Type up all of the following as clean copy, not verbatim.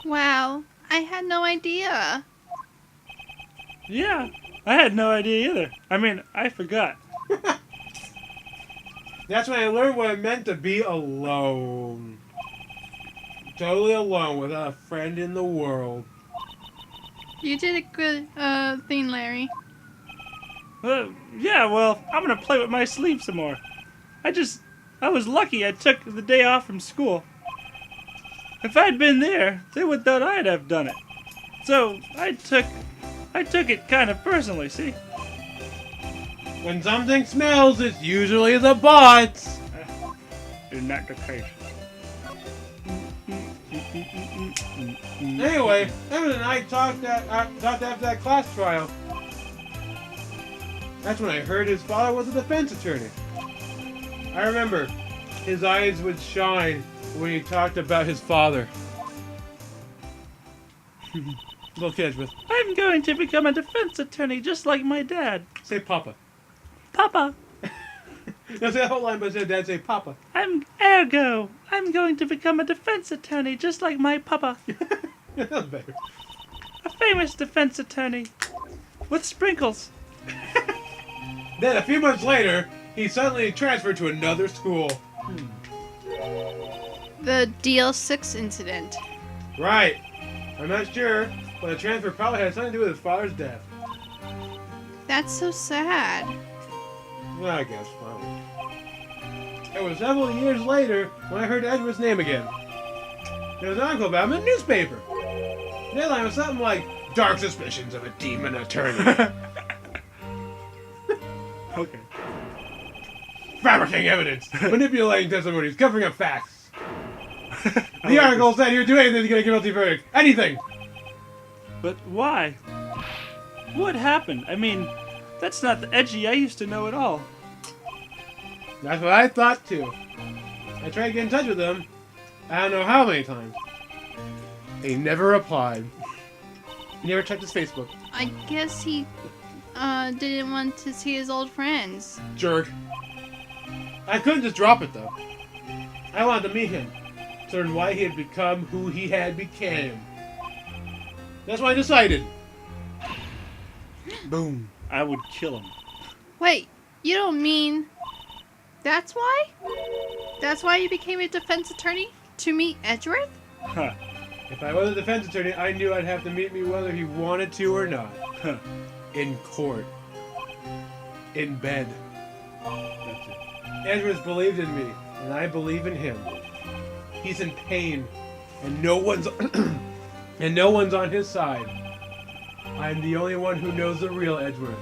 Wow, I had no idea. Yeah, I had no idea either. I mean, I forgot. That's when I learned what it meant to be alone. Totally alone without a friend in the world. You did a good thing, Larry. Yeah, well, I'm gonna play with my sleeve some more. I was lucky I took the day off from school. If I'd been there, they would thought I'd have done it. So I took it kind of personally, see? When something smells, it's usually the butts. In that case. Anyway, Evan and I talked after that class trial. That's when I heard his father was a defense attorney. I remember his eyes would shine when he talked about his father. Little kids with I'm going to become a defense attorney just like my dad. say Papa. Papa, No, say the whole line, but instead of Dad say Papa. I'm going to become a defense attorney just like my papa. That was better. A famous defense attorney. With sprinkles. Then a few months later, he suddenly transferred to another school. The DL6 incident. Right. I'm not sure, but the transfer probably had something to do with his father's death. That's so sad. Well, I guess, probably. It was several years later when I heard Edward's name again. There was an article about him in the newspaper. The headline was something like, Dark Suspicions of a Demon Attorney. Okay. Fabricating evidence, manipulating testimonies, covering up facts. The article said he would do anything to get a guilty verdict. Anything! But why? What happened? I mean, that's not the Edgy I used to know at all. That's what I thought too. I tried to get in touch with him, I don't know how many times. He never replied. He never checked his Facebook. I guess he didn't want to see his old friends. Jerk. I couldn't just drop it though. I wanted to meet him, to learn why he had become who he had became. That's why I decided. Boom. I would kill him. Wait, you don't mean that's why? That's why you became a defense attorney? To meet Edgeworth? Huh. If I was a defense attorney, I knew I'd have to meet me whether he wanted to or not. Huh. In court. In bed. That's it. Edwards believed in me, and I believe in him. He's in pain, and no one's on his side. I'm the only one who knows the real Edgeworth.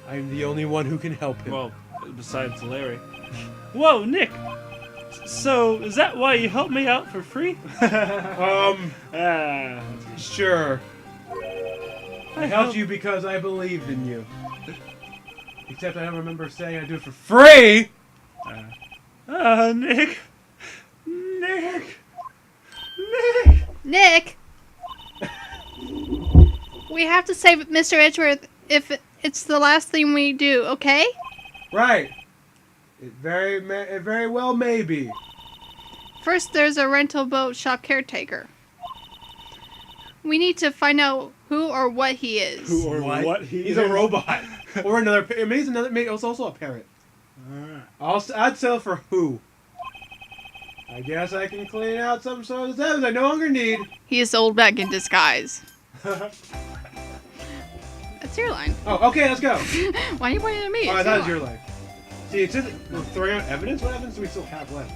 I'm the only one who can help him. Well, besides Larry. Whoa, Nick! So, is that why you helped me out for free? Ah, Sure. I helped you because I believed in you. Except I don't remember saying I'd do it for free! Nick! Nick! Nick! We have to save Mr. Edgeworth if it's the last thing we do, okay? Right. It very well may be. First, there's a rental boat shop caretaker. We need to find out who or what he is. Who or what he He's is? a robot. Or another. Maybe it's also a parrot. I'd sell for who. I guess I can clean out some sort of evidence I no longer need. He is old back in disguise. That's your line. Oh, okay, let's go. Why are you pointing at me? Oh, It's that was your line. line. See, it says we're throwing out evidence. What evidence do we still have left?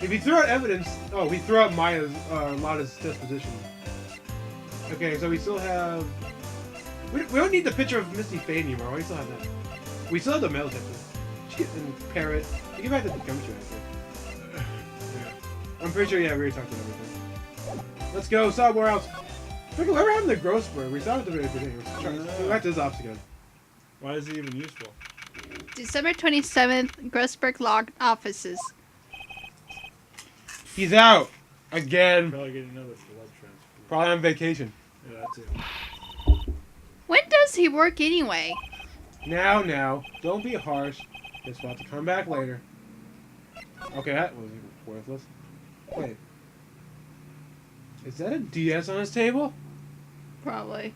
If you throw out evidence, oh, we throw out Lada's disposition. Okay, so we still have. We don't need the picture of Misty Fade anymore. We still have that. We still have the mail picture. And parrot. You get back to the gumshoe actually. I'm pretty sure. Yeah, we already talked about everything. Let's go somewhere else. Whatever happened to Grossberg? We saw it at the very beginning. We're back to his ops again. Why is it even useful? December 27th, Grossberg Log Offices. He's out again. Probably getting another blood transfusion. Probably on vacation. Yeah, that too. When does he work anyway? Now, don't be harsh. Just want to come back later. Okay, that was worthless. Wait. Is that a DS on his table? Probably.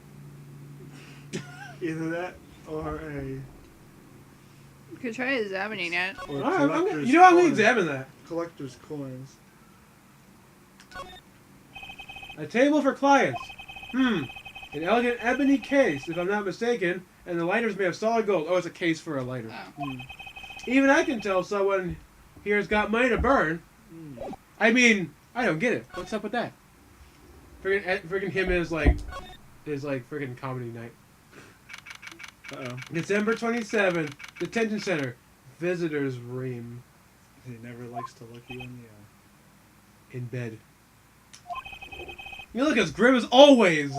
Either that or a You could try examining it. or Alright, I'm collector's gonna coins. examine that. Collector's coins. A table for clients. An elegant ebony case, if I'm not mistaken, and the lighter's made of solid gold. Oh, it's a case for a lighter. Oh. Even I can tell someone here has got money to burn. I mean, I don't get it. What's up with that? Friggin' him is like friggin' comedy night. Uh-oh. December 27th, detention center, visitors room, He never likes to look you in the eye. in bed. You look as grim as always.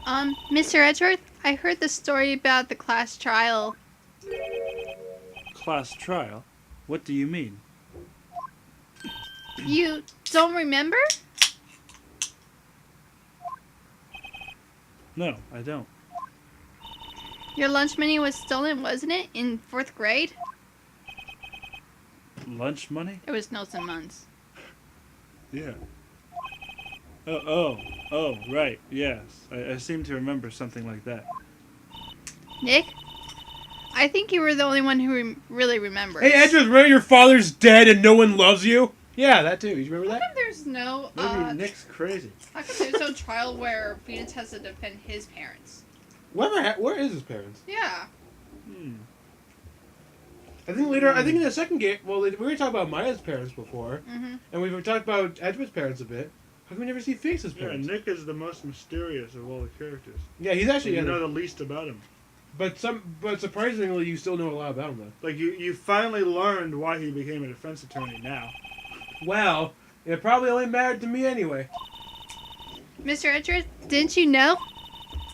Mr. Edgeworth, I heard the story about the class trial. Class trial? What do you mean? You don't remember? No, I don't. Your lunch money was stolen, wasn't it, in 4th grade? Lunch money? It was Nelson Munn's. Yeah. Oh, right, yes. I seem to remember something like that. Nick? I think you were the only one who really remembers. Hey, Edgeworth, remember your father's dead and no one loves you? Yeah, that too. You remember How that? come there's no, Maybe Nick's crazy. how come there's no trial where Phoenix has to defend his parents? Where is his parents? Yeah. I think later. I think in the second game. Well, we were talking about Maya's parents before, Mm-hmm. and we've talked about Edgeworth's parents a bit. How come we never see Phoenix's Yeah, parents? Nick is the most mysterious of all the characters. Yeah, he's actually. You know the least about him. But surprisingly, you still know a lot about him though. Like, you finally learned why he became a defense attorney now. Well, it probably only mattered to me anyway. Mr. Edgeworth, didn't you know?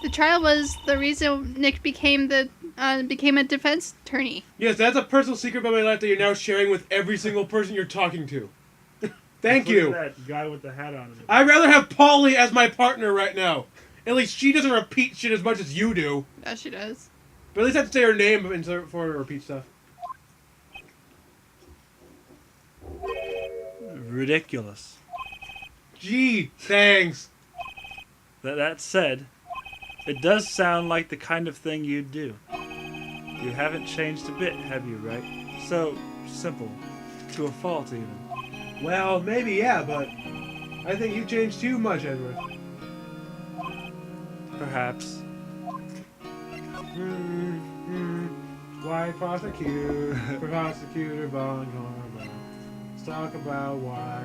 The trial was the reason Nick became a defense attorney. Yes, that's a personal secret about my life that you're now sharing with every single person you're talking to. Thank Look you. at that guy with the hat on. I'd rather have Polly as my partner right now. At least she doesn't repeat shit as much as you do. Yeah, she does. But at least I have to say her name for her to repeat stuff. Ridiculous. Gee, thanks. That said, it does sound like the kind of thing you'd do. You haven't changed a bit, have you, Wright? So simple. To a fault, even. Well, maybe yeah, but I think you changed too much, Edward. Perhaps. Why prosecutor Von Horvath? Let's talk about why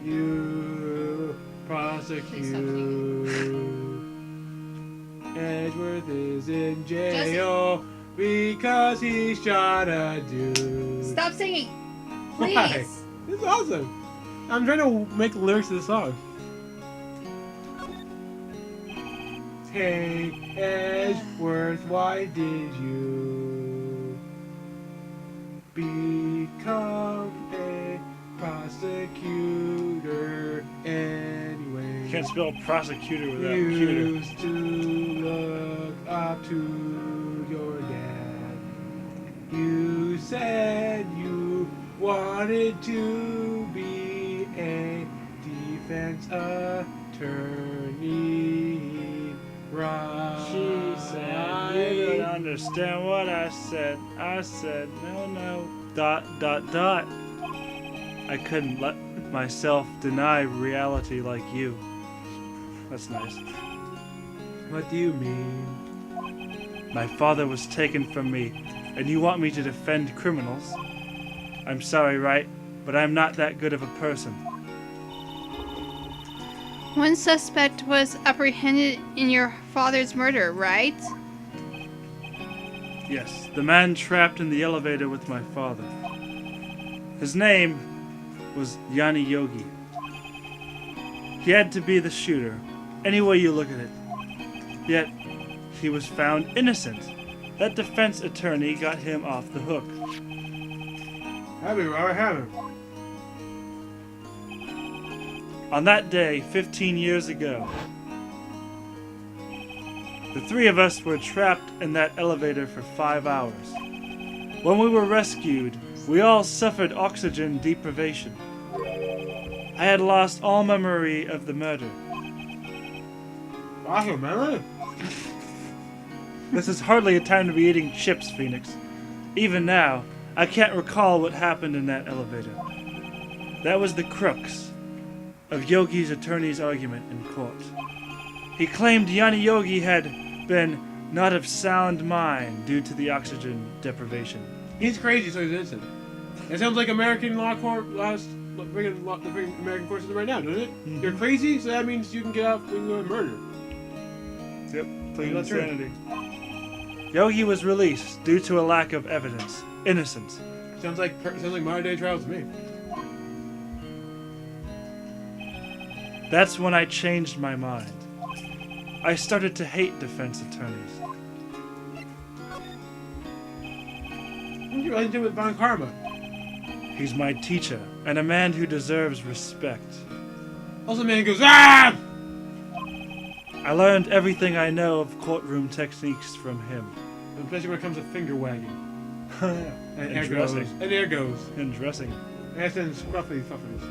you prosecute. Edgeworth is in jail because he shot a dude. Stop singing! Please! Why? This is awesome. I'm trying to make the lyrics to the song. Hey, Edgeworth, why did you become a prosecutor anyway? You can't spell prosecutor without You cuter. used to look up to your dad. You said you wanted to be a defense attorney, right? She said, you don't understand what I said. I said, no, ... I couldn't let myself deny reality like you. That's nice. What do you mean? My father was taken from me, and you want me to defend criminals? I'm sorry, Wright, but I'm not that good of a person. One suspect was apprehended in your father's murder, right? Yes, the man trapped in the elevator with my father. His name was Yanni Yogi. He had to be the shooter, any way you look at it. Yet, he was found innocent. That defense attorney got him off the hook. I haven't. On that day, 15 years ago, the three of us were trapped in that elevator for 5 hours. When we were rescued, we all suffered oxygen deprivation. I had lost all memory of the murder. Lost your memory? This is hardly a time to be eating chips, Phoenix. Even now, I can't recall what happened in that elevator. That was the crux of Yogi's attorney's argument in court. He claimed Yanni Yogi had been not of sound mind due to the oxygen deprivation. He's crazy, so he's innocent. It sounds like American law court last the American court system right now, doesn't it? Mm-hmm. You're crazy, so that means you can get off when you're murder. Yep, plain That's true. insanity. Yogi was released due to a lack of evidence. Innocence. Sounds like modern day trials to me. That's when I changed my mind. I started to hate defense attorneys. What's your relationship with Von Karma? He's my teacher, and a man who deserves respect. Also, man goes, ah! I learned everything I know of courtroom techniques from him. Especially when it comes to finger wagging. And And air goes. dressing. And air goes. And dressing. And then scruffy fuffers.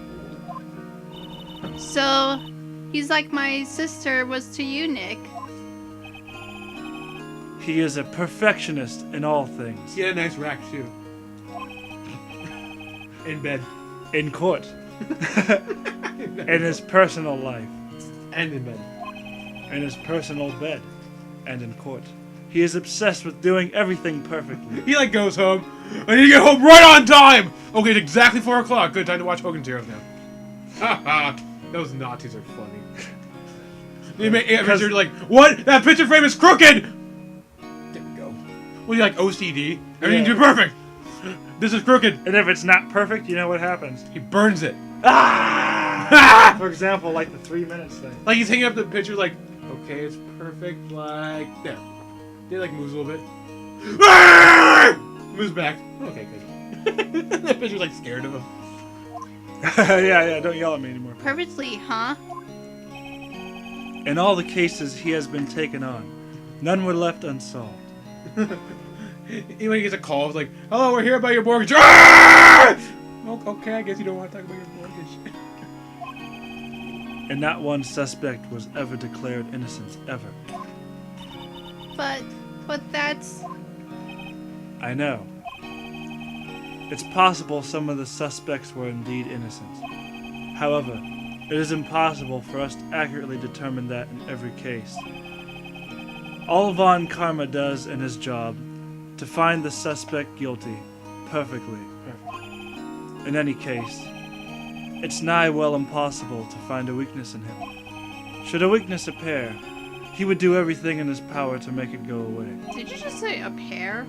So, he's like my sister was to you, Nick. He is a perfectionist in all things. He had a nice rack, too. In bed. In court. In his personal life. And in bed. In his personal bed. And in court. He is obsessed with doing everything perfectly. He like goes home. I need to get home right on time! Okay, it's exactly 4 o'clock. Good time to watch Hogan's Heroes now. Haha. Those Nazis are funny. They make picture like, what? That picture frame is crooked! There we go. What, do you like OCD? Everything's Yeah. perfect! This is crooked. And if it's not perfect, you know what happens. He burns it. Ah! For example, like the 3 minutes thing. Like he's hanging up the picture like, okay, it's perfect, like, there. He like moves a little bit. Moves back. Okay, good. That picture's like scared of him. yeah, don't yell at me anymore. Perfectly, huh? In all the cases he has been taken on, none were left unsolved. When he gets a call, it's like, hello, we're here about your mortgage. Ah! Okay, I guess you don't want to talk about your mortgage. And not one suspect was ever declared innocent, ever. But that's... I know. It's possible some of the suspects were indeed innocent. However, it is impossible for us to accurately determine that in every case. All Von Karma does in his job to find the suspect guilty perfectly. In any case, it's nigh well impossible to find a weakness in him. Should a weakness appear, he would do everything in his power to make it go away. Did you just say a pair?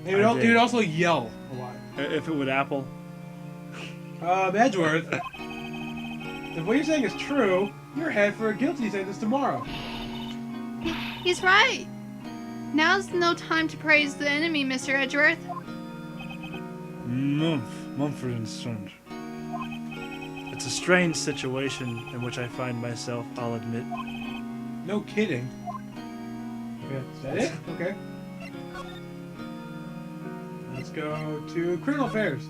He would also yell a lot. If it would apple. Edgeworth, if what you're saying is true, you're head for a guilty sentence tomorrow. He's right. Now's no time to praise the enemy, Mr. Edgeworth. Mumford and Sons. It's a strange situation in which I find myself, I'll admit. No kidding. Okay, is that it? Okay. Let's go to criminal affairs.